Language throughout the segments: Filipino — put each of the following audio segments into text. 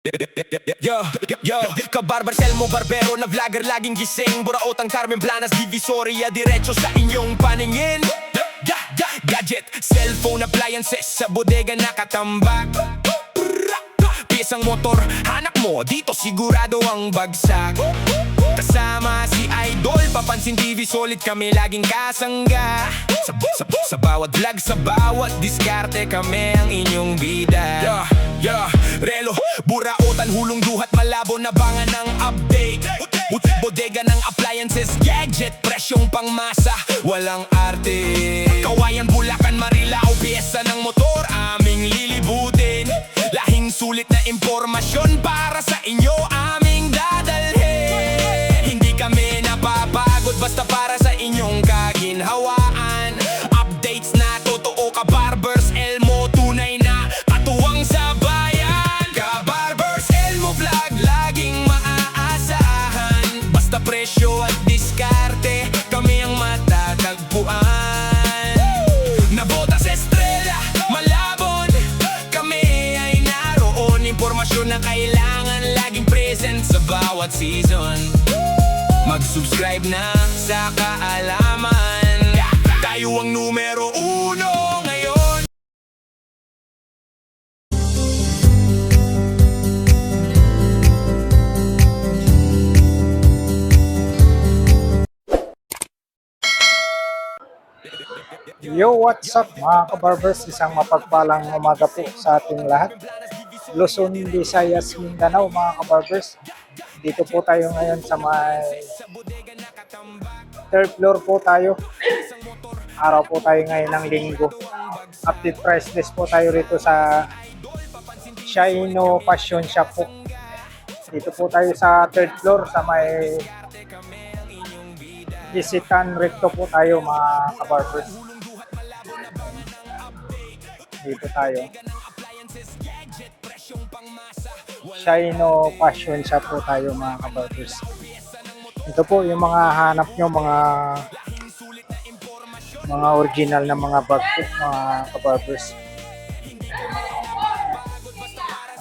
Yo, yo, kabarbar, selmo, barbero na vlogger, laging gising. Buraotang Carmen Planas, Divisoria, diretso sa inyong paningin. Gadget, cellphone, appliances, sa bodega nakatambak. Piyesang motor, hanak mo, dito sigurado ang bagsak. Kasama si Idol, papansin TV, solid kami laging kasangga. Sa bawat vlog, sa bawat diskarte, kami ang inyong bida. Relo, buraotan, hulong duhat, malabo na bangan ng update. Bodega ng appliances, gadget, presyong pangmasa, walang arte. Kawayan, Bulacan, Marilao, piyesa ng motor, aming lilibutin. Lahing sulit na impormasyon para sa inyo, aming dadalhin. Hindi kami napapagod, basta para sa inyong kaginhawaan. Updates na totoo, kabarbers, Elmo, tunay na katuwang sa bayan. Kabarbers, Elmo vlog, laging maaasahan. Basta presyo at diskarte, kami ang matatagpuan. Nabotas, Estrella, Malabon, kami ay naroon. Impormasyon na kailangan, laging present sa bawat season. Mag-subscribe na sa kaalaman, tayo ang numero uno ngayon. Yo, what's up mga kabarbers? Isang mapagpalang umaga po sa ating lahat. Luzon, Visayas, Mindanao mga kabarbers. Dito po tayo ngayon sa may third floor po tayo. Araw po tayo ngayon ng linggo. Update price list po tayo rito sa Shino Fashion Shop po. Dito po tayo sa third floor sa may Isitan Recto po tayo mga kabarbers. Dito tayo. Shino Fashion Shop po tayo mga kabarbers. Ito po yung mga hanap nyo, mga original na mga bag po mga kabarbers.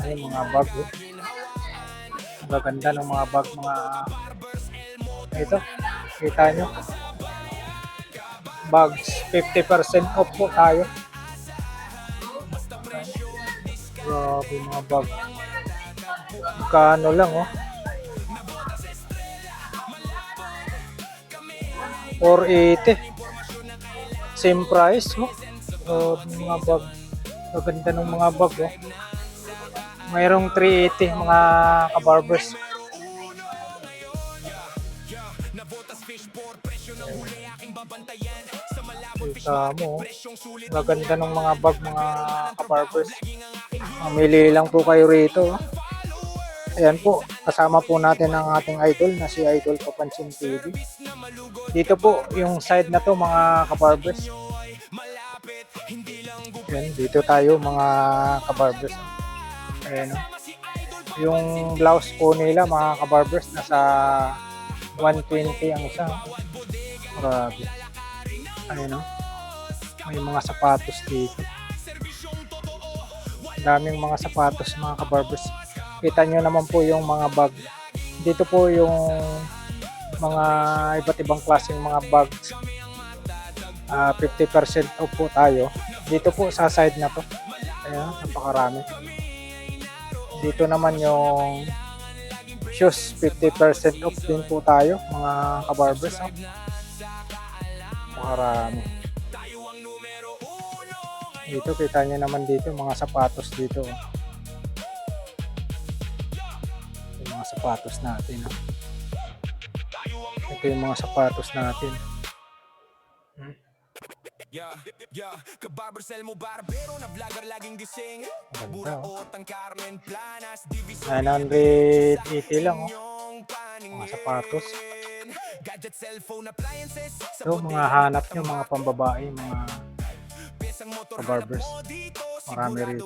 Ay, mga bag po. Maganda ng mga bag, mga ito, kita nyo. Bags 50% off po tayo. Grabe mga bag. Magkano lang oh. 480. Same price mo. Mga bag. Maganda ng mga bag oh. Mayroong 380 mga kabarbers. Kita mo, maganda ng mga bag mga kabarbers. Mamili lang po kayo rito. Ayan po, kasama po natin ang ating idol na si Idol Papansin TV. Dito po, yung side na to mga kabarbers. Ayan, dito tayo mga kabarbers. Ayan, yung blouse po nila mga kabarbers nasa 120 ang isa. Grabe. Ayun o. May mga sapatos dito. Daming mga sapatos mga kabarbers. Kita nyo naman po yung mga bag. Dito po yung mga iba't ibang klaseng mga bags. 50% off po tayo. Dito po sa side na to. Ayan, napakarami. Dito naman yung shoes, 50% off din po tayo mga kabarbers. Napakarami. Dito kita nyo naman dito mga sapatos dito. Yung mga sapatos natin. Ito yung mga sapatos natin. Kabarbar, selmo, barbero na vlogger, laging gising. Buraotang Carmen Planas, 980 lang oh. Mga sapatos. Gadget, cellphone, appliances, So mga hanap nyo mga pambabae, mga kabarbers. Marami rito.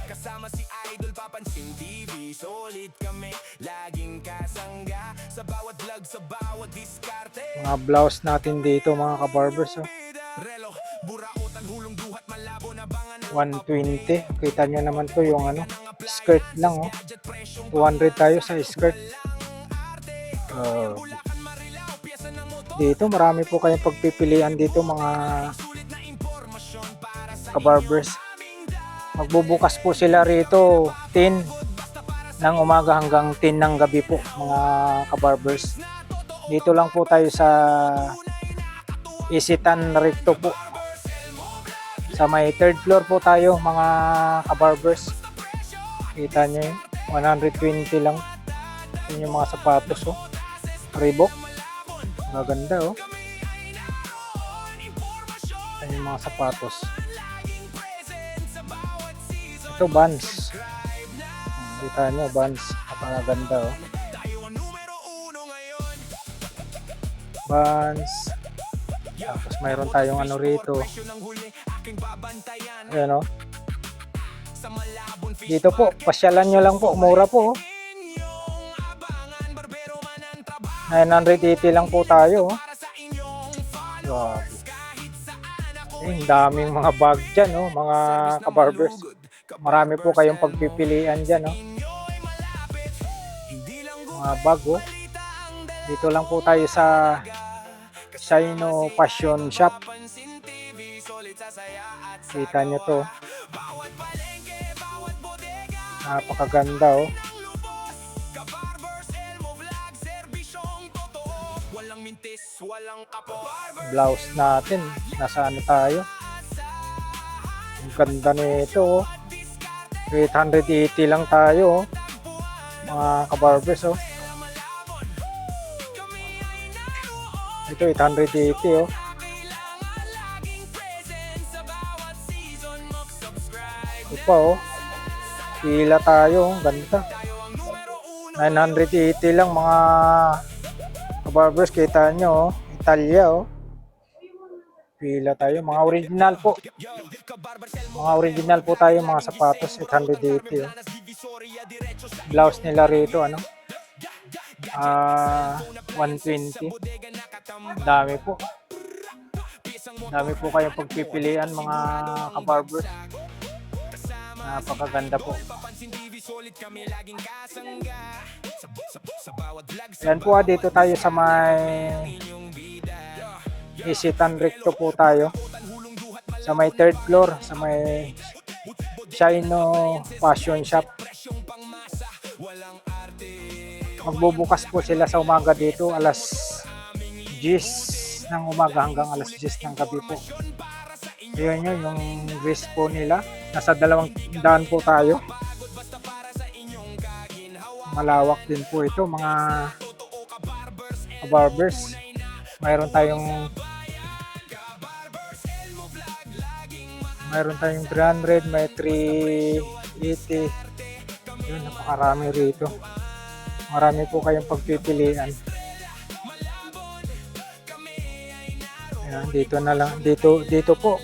Kasama si Idol, Papansin TV, solid kami, laging kasangga. Sa bawat vlog, sa bawat diskarte. Mga blouse natin dito mga kabarbers oh. Relo, buraotan, hulong duhat, malabo na bangan 120. Kita nyo naman to yung ano, skirt lang oh. 200 tayo sa skirt. Dito marami po kayong pagpipilian dito mga kabarbers. Magbubukas po sila rito 10 ng umaga hanggang 10 ng gabi po mga kabarbers. Dito lang po tayo sa Isitan Recto po. Sa may third floor po tayo mga kabarbers. Kita nyo yun, 120 lang. Yun yung mga sapatos oh. Reebok. Maganda oh. Yan yung mga sapatos. Ito Vans. Kita nyo Vans. Napakaganda oh. Vans. Tapos mayroon tayong ano rito. Ayan o. Dito po, pasyalan nyo lang po. Mura po. 980 lang po tayo. Grabe. Ang daming mga bag dyan, oh, mga kabarbers. Marami po kayong pagpipilian dyan. Oh. Mga bag. Oh. Dito lang po tayo sa Shino Fashion Shop. Kita nyo to. Napakaganda oh. Blouse natin. Nasa ano tayo? Ang ganda nito oh. 880 lang tayo oh. Mga kabarbers oh. Ito 880 oh. Ito pa oh. Pila tayo, ganda. 980 lang mga kabarbers, kita nyo oh. Italia oh. Pila tayo, mga original po. Mga original po tayo mga sapatos, 880 oh. Blouse nila rito ano. 120. Dami po. Dami po kayong pagpipilian mga kabarbers. Napakaganda po. Yan po dito tayo sa may Isitan Recto po tayo. Sa may third floor, sa may Shino Fashion Shop. Magbubukas po sila sa umaga dito alas 10 ng umaga hanggang alas 10 ng gabi po. Yun yun, yung dress po nila. Nasa 200 po tayo. Malawak din po ito mga barbers. Mayroon tayong 300, may 380. Yun, napakarami rito. Marami po kayong pagpipilian. Ayan, dito na lang. Dito po.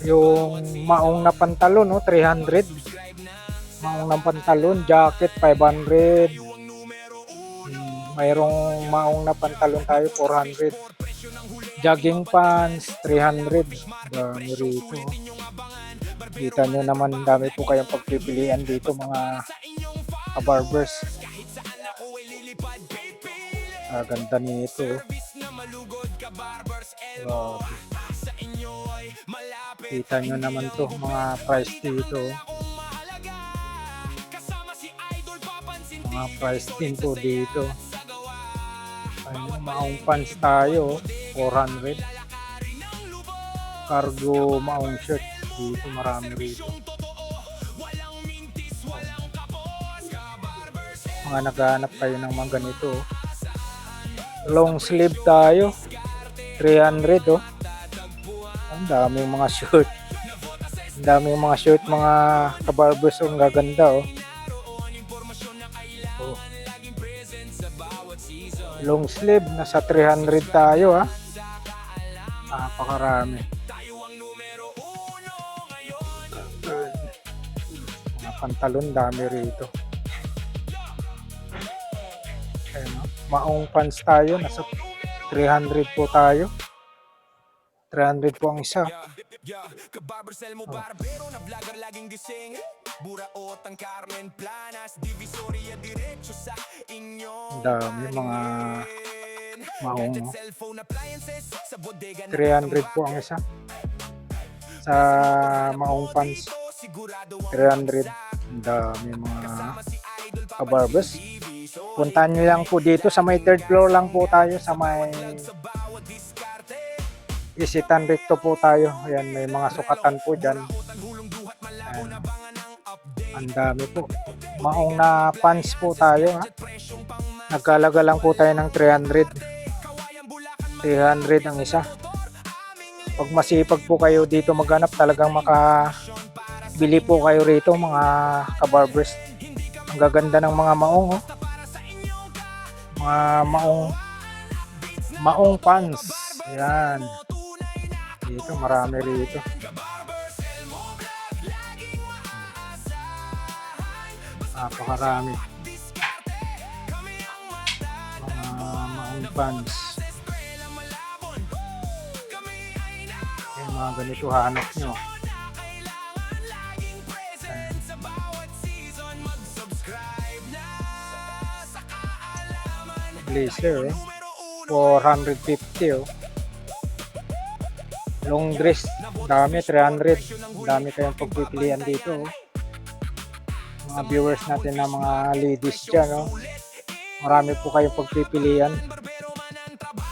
Yung maong na pantalon, no, 300. Maong na pantalon, jacket, 500. Mayroong maong na pantalon tayo, 400. Jogging pants, 300. Dami rito. Kita nyo naman, dami po kayong pagpipilian dito, mga kabarbers. Ganda nito. Wow. Kita nyo naman to mga price dito. Mga price din po dito. Ayun, maong pants tayo, 400. Cargo maong shirt dito, marami rito. Mga naghahanap kayo ng mga ganito. Long sleeve tayo, 300 oh. Ang daming mga shirt. Ang daming mga shirt mga kabarbers, ang gaganda oh. Long sleeve, nasa 300 tayo ha. Napakarami. Mga pantalon, dami rito. Ayan, maong pants tayo, nasa 300 po tayo. 300 po ang isa. Kabarber Selmo Barbero na vlogger laging gising. Buraot ang Carmen Planas, Divisoria diretso sa inyong Ang dami mga maong. gadget, cellphone, appliances sa bodega ng 300 po ang isa. Sa maong pants, sigurado 300. Ang dami mga kabarbers. Puntahan nyo lang po dito sa may third floor lang po tayo, sa may Isitan Recto po tayo. Ayan, may mga sukatan po dyan. Ayan. Ang dami po. Maong na pants po tayo, ha. Nagkalaga lang po tayo ng 300. 300 ang isa. Pag masipag po kayo dito maghanap, talagang makabili po kayo rito, mga kabarbers. Ang gaganda ng mga maong, oh. Mga maong pants. Ayan. Dito marami rito. Napakarami. Mga maong pants. Yung mga ganito hanap nyo. Blazer, oh. 450, oh. Long dress, dami, 300. Dami kayong pagpipilian dito, oh. Mga viewers natin na mga ladies dyan, oh. Marami po kayong pagpipilian.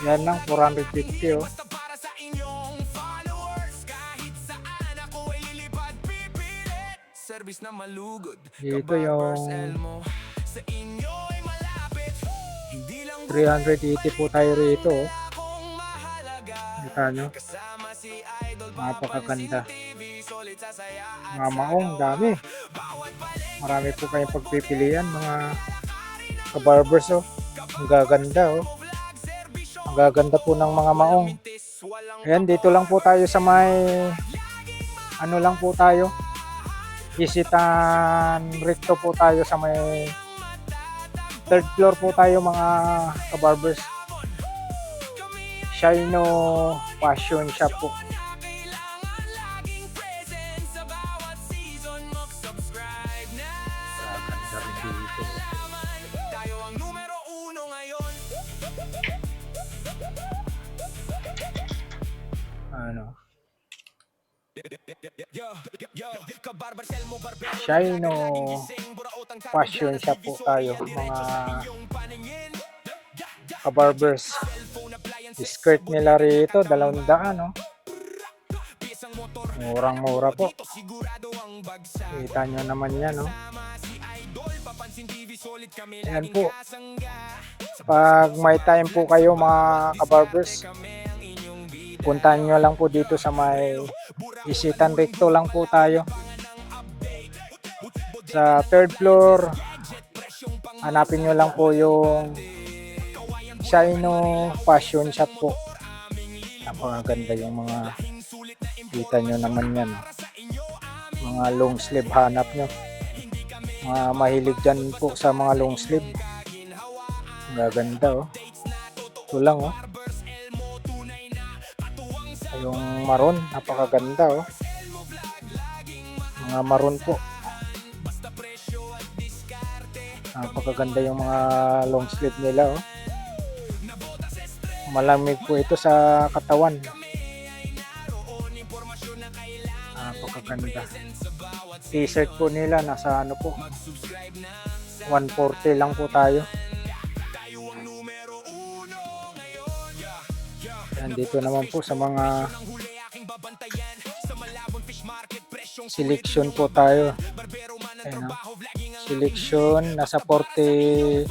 Yan lang, 450, oh. Dito yung 380 po tayo rito, oh. Kita nyo, napakaganda. Mga maong, dami. Marami po kayong pagpipilian, mga kabarbers, oh. Ang gaganda, oh. Ang gaganda po ng mga maong. Ayan, dito lang po tayo sa may ano lang po tayo, Isitan Recto po tayo, sa may third floor po tayo, mga kabarbers. Shino Fashion Shop po. Gaganda rin dito. Ano? Shino Fashion Shop po tayo, mga kabarbers. Skirt nila rito, 200, no? Murang-mura po. Kita nyo naman yan, no? Ayan po. Pag may time po kayo, mga kabarbers, puntahan nyo lang po dito sa may Isitan Recto lang po tayo. Sa third floor, hanapin nyo lang po yung Shino Fashion Shop po. Napakaganda yung mga, kita nyo naman yan, mga long sleeve hanap nyo. Mga mahilig dyan po sa mga long sleeve. Ang gaganda, oh. Ito lang, oh. Yung maroon, napakaganda, oh. Mga maroon po. Napakaganda yung mga long sleeve nila, oh. Malamig po ito sa katawan. Napakaganda. T-shirt po nila, nasa ano po, 140 lang po tayo. Yan, dito naman po sa mga selection po tayo. Ayan, selection, nasa 40%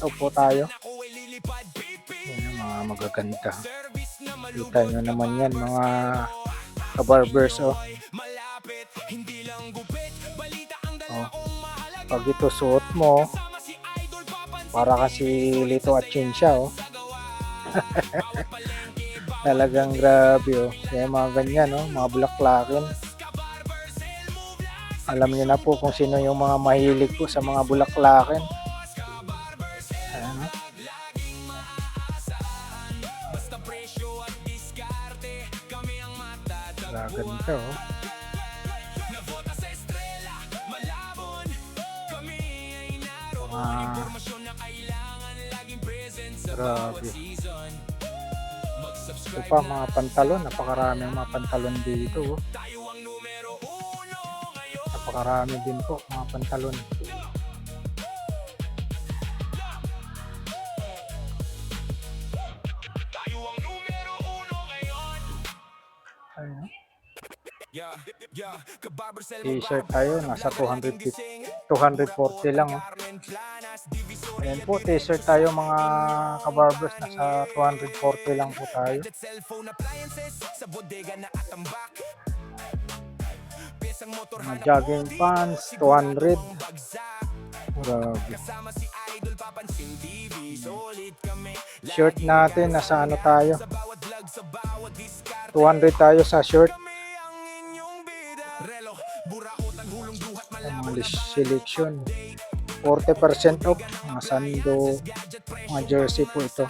off po tayo. Ayan, mga magaganda. Kita nyo naman yan, mga kabarbers, oh. Oh. Pag ito suot mo, para kasi Lito Atienza, oh. Talagang grabe, oh. Kaya mga ganyan, oh, mga bulaklakin. Alam niyo na po kung sino yung mga mahilig po sa mga bulaklakin. Ayan, oh. Ganda oh. Nabota sa estrela, malabon. Kami ay naroon. Ah. Impormasyon na kailangan laging present sa Grabe. bawat season. Ito Mag-subscribe pa na. mga pantalon. Napakaraming mga pantalon dito oh. Tayo ang numero 1 ngayon. Napakarami din po mga pantalon. Tayo ang numero 1 ngayon. Ayun, oh. Yeah, kabarbersel mo T-shirt ba? tayo. Nasa 250, Gising. 240 lang oh. Carmen Planas, Divisoria. Ayan po, t-shirt tayo mga kabarbers. Nasa 240 lang po tayo. Gadget, cellphone, appliances sa bodega na atambak. Pesang motor, Mga hanap jogging mo, pants, sigurado 200. ang bagsak. Grabe. Kasama si Idol, papansin TV, solid kami. Shirt natin, nasa ano tayo? Sa bawat vlog, sa bawat discard. 200 tayo sa shirt. Kami ang inyong bida. Relo, buraotan, hulong duhat, Ang malabo mga na selection. 40% off. Mga sando, mga jersey po ito.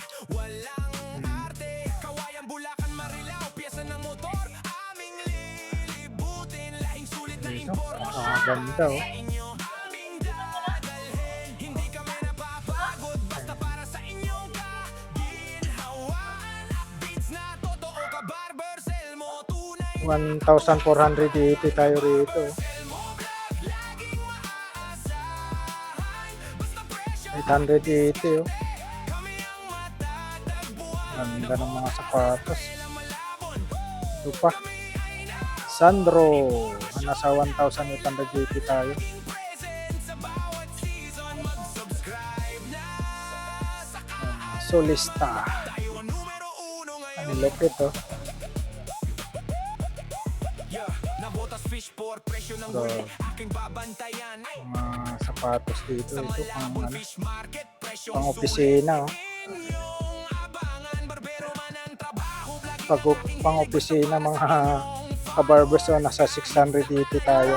Kawayan, Bulacan, Marilao, piyesa ng motor, aming lilibutin, lahing sulit na Ito, impormasyon. ganda oh. Inyo, aming dadalhin, hindi kami napapagod, basta para sa inyong kaginhawaan. Upbeats na totoo ka, Barbers Elmo, tunay 1,480 tayo rito. Elmo vlog, laging maaasahan, basta presyo 880 oh. kami ang matatagpuan. Ganda ng mga sapatos. Ito pa. Sandro. Nasa 1,880 tayo. Present sa bawat season, mag-subscribe na sa Solista. tayo ang numero 1 Ang ngayon. lupit oh. Yeah, nabotas fish for presyo ng huli, aking babantayan. Mga sapatos dito. Sa Ito pang, malabong ano, fish market, presyong pang sulit. opisina oh. Inyong abangan, barbero man ang trabaho, vlog Pag pang opisina mga kabarbers oh. Nasa 680 tayo.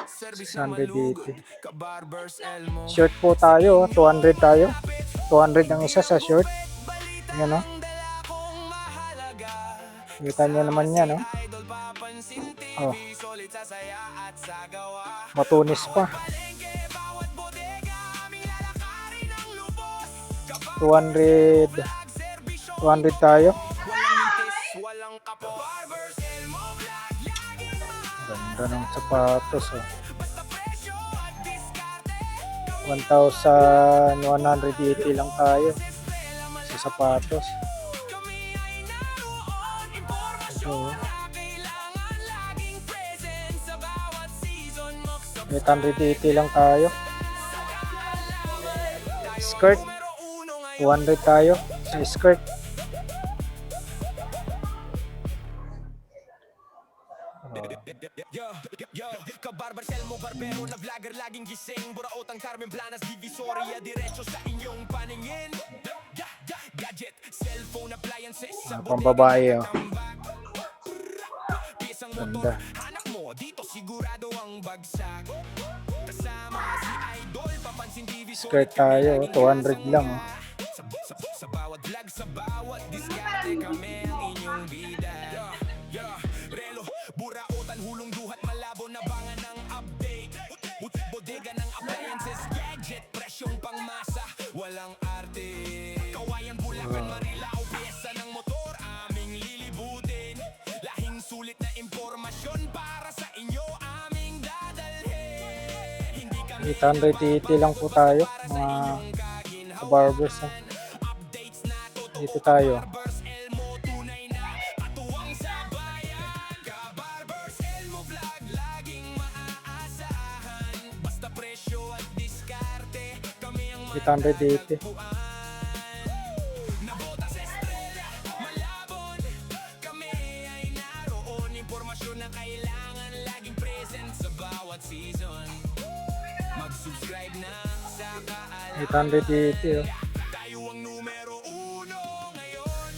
680. Kabarbers Elmo. Shirt po tayo oh. 200 tayo. 200 ang isa sa shirt. Yan oh. Dala kong mahalaga. Kita nyo naman yan oh. Idol, papansin TV, Oh. solid sa saya at sa gawa. Matunis pa. Palengke, bawat bodega, aming lalakarin ang lubos. 200. Kapag serbisyo, 200 tayo. walang mitis, walang kapo. Barbers Elmo vlog, laging Ganda ng sapatos oh. basta presyo at diskarte. 1,180 lang tayo sa sapatos. Kami ay naroon, impormasyon na kailangan laging present sa bawat season. 880 lang tayo. Skirt, Numero 1 ngayon. 200 tayo sa skirt. Yo, kabarbersel mo, barbero na vlogger, laging gising. Buraotang Carmen Planas, Divisoria, diretso sa inyong paningin. Gadget, cellphone, appliances, sa Pambabae oh. pisang motor, Ganda. anak mo, dito sigurado ang bagsak. Kasama si Idol, papansin TV, Skirt tayo oh. 200 lang oh. sa bawat vlog, sa bawat diskarte, kami ang inyong bida. Relo, buraotan, hulong duhat, malabo na bangan ng update. Bodega ng appliances, gadget, presyong pangmasa, walang arte. Kawayan, Bulacan, Marilao, piyesa ng motor, aming lilibutin. Lahing sulit na impormasyon para sa inyo, aming dadalhin. Hindi kami 880 lang po tayo mga kabarbers oh. updates na totoo. Dito tayo. Barbers Elmo, tunay na katuwang sa bayan. Kabarbers Elmo vlog, laging maaasahan. Basta presyo at diskarte, kami ang 880. nabota sa estrela, malabon. Kami ay naroon, impormasyon na kailangan laging present sa bawat season. Mag-subscribe na sa kaalam. 880 oh. Tayo ang numero 1 ngayon.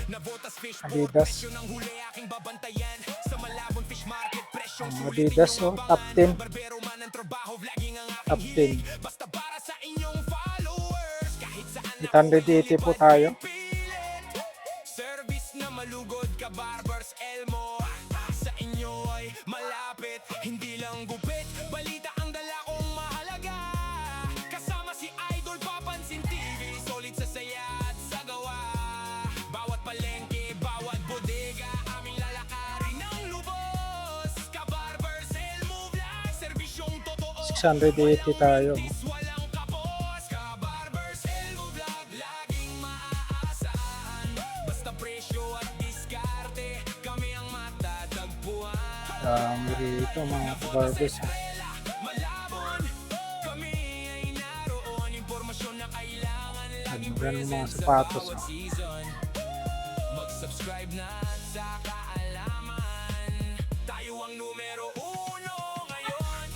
Nabotas fish po, Adidas. presyo ng huli, aking babantayan. Sa malabon fish market, presyong Ang sulit. Adidas oh. Top 10. Barbero man ang trabaho, vlogging ang Top aking 10. hilig. Basta para sa inyong followers, kahit saan 880 po tayo. pilit. Service na malugod ka, Barbers Balita ang dala kong mahalaga. Kasama si Idol Papansin TV, solid sa saya at sa gawa. Bawat palengke, bawat bodega, aming lalakarin ng lubos. Ka-Barbers Elmo Vlog, serbisyong totoo. 680 tayo. Walang kapos, Ka-Barbers Elmo Vlog, laging maaasahan. Basta presyo at diskarte, kami ang matatagpuan. Dito mga kabarbers. Malabon, kami ay naroon. Impormasyon na kailangan laging Ganda ng mga present sa sapatos. bawat season. Mag-subscribe na sa kaalaman. Tayo ang numero uno ngayon.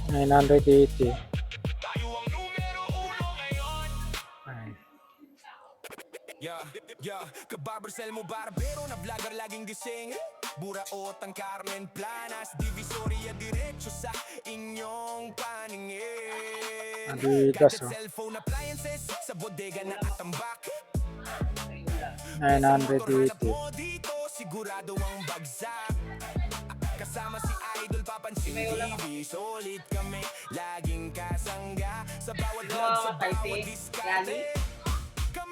980. Tayo ang numero uno ngayon. Ay, Ka-Barbers Elmo Barbero na vlogger laging gising. Buraot ang Carmen Planas, Divisoria diretso sa inyong paningin. Adidas, Gadget, cellphone, appliances, sa bodega na atambak. 980. Dito, sigurado ang bagsak. Kasama si Idol Papansin TV, solid kami, laging kasangga. Sa bawat vlog, sa bawat diskarte.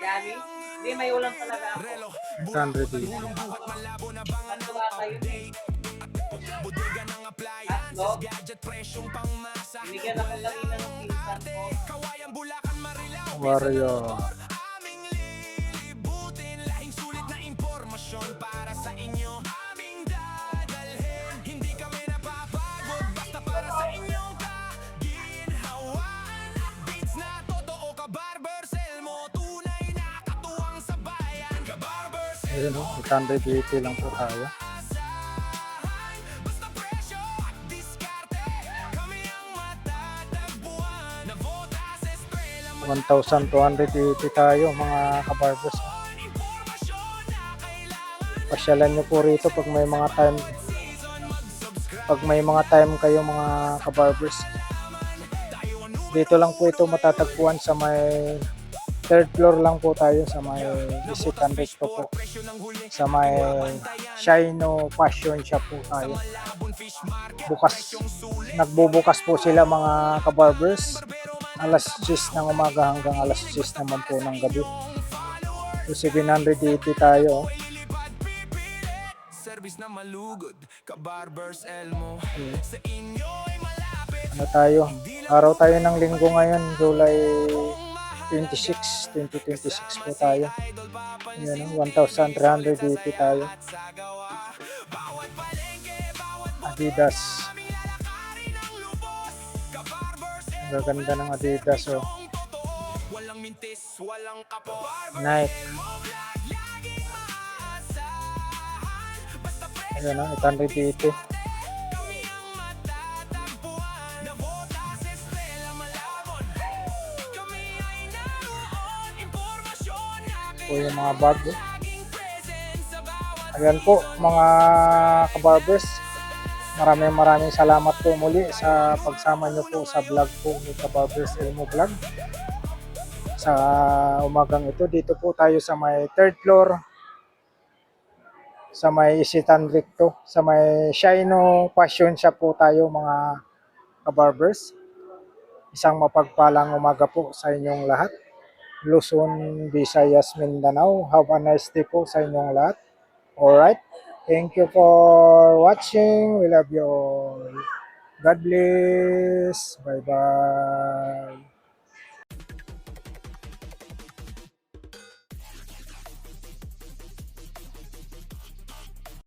Yani, hindi may ulam talaga ako. Relo, 680. buhat malabo na bangan ng Natuwa kayo eh. bodega ng appliances, gadget, presyong pangmasa. Binigyan ako kanina ng pinsan ko. Kawayan, Bulacan, Marilao, Warrior. aming lilibutin. Lahing sulit na impormasyon para sa inyo. Aming dadalhin, hindi kami napapagod. Basta para sa inyong kaginhawan. Beats na totoo, Ka-Barbers Elmo, tunay na katuwang sa bayan. Ka-Barbers Ayun o, 880 lang po tayo. asahan. Basta presyo at diskarte, kami ang matatagpuan. Navota sa eskwela, 1,280 tayo mga kabarbers. impormasyon na kailangan. Pasyalan nyo po rito pag may mga time, kayo mga kabarbers. Dito lang po ito matatagpuan sa may third floor lang po tayo sa may Isitan Recto po. Sa may Shino Fashion Shop po tayo. Nagbubukas po sila mga kabarbers. Alas 6 ng umaga hanggang alas 6 naman po ng gabi. So 780 tayo. Service na malugod, Ka-Barbers Elmo. Sa inyo ay malapit. Ano tayo? Araw tayo ng linggo ngayon, July 26, 2026 po tayo. Ayan, 1,380 tayo. Adidas. Ang gaganda ng Adidas, oh. Walang mintis, walang kapo. Nike. Ayan, 880. Po yung mga bag. Ayan po mga kabarbers. Maraming salamat po muli sa pagsama nyo po sa vlog po ni Ka-Barbers Elmo Vlog. Sa umagang ito, dito po tayo sa may third floor. Sa may Isitan Recto. Sa may Shino Fashion Shop po tayo mga kabarbers. Isang mapagpalang umaga po sa inyong lahat. Luzon, Visayas, Mindanao. Have a nice day po sa inyong lahat. Alright. Thank you for watching. We love you all. God bless. Bye-bye.